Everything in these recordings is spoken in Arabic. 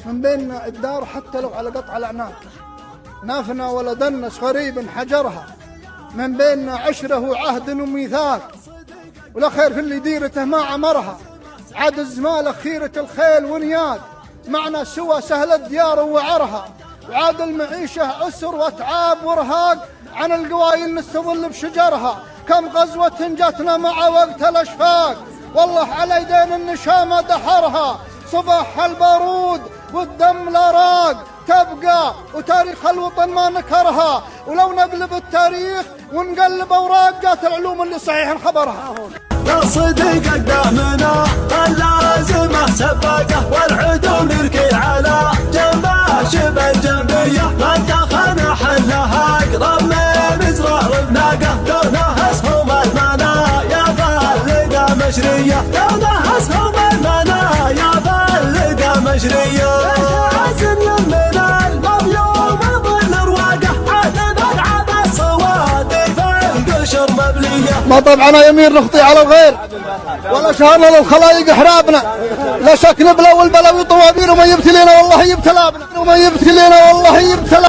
من بين الدار حتى لو على قطع الأعناق. نافنا ولا دنس غريب حجرها، من بين عشرة وعهد وميثاق، ولا خير في اللي ديرته ما عمرها. عاد الزمالة خيرة الخيل ونياق، معنا سوى سهل الديار وعرها. وعاد المعيشة أسر وتعاب وارهاق، عن القوايل نستظل بشجرها. كم غزوة جاتنا مع وقت الأشفاق، والله على يدين النشامة دحرها. صباح البارود والدم لا تبقى، وتاريخ الوطن ما نكرها. ولو نقلب التاريخ ونقلب أوراق، جات العلوم اللي صحيح خبرها. الصديق قدامنا اللازمة سباقة، والعدو نركي على جنبه شبه الجنبية. منطقنا حلها أقرب من إزرار بناقة، دونها أسهم المنايا فالقى مشرية. دونها أسهم المنايا فالقى مشرية. عزل من المظلوم ظل رواقه، عدد عبا الصوادق فالقشر مبلية. ما طبعنا يمين نخطي على الغير، ولا شهرنا للخلايق احرابنا. لا شك نبلى والبلاوي طوابير، وما يبتلينا والله يبتلى بنا، وما يبتلينا والله يبتلى.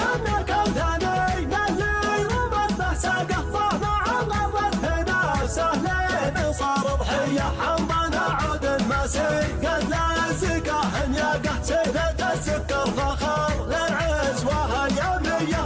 سيدة السكر فخر للعز وهاليومية.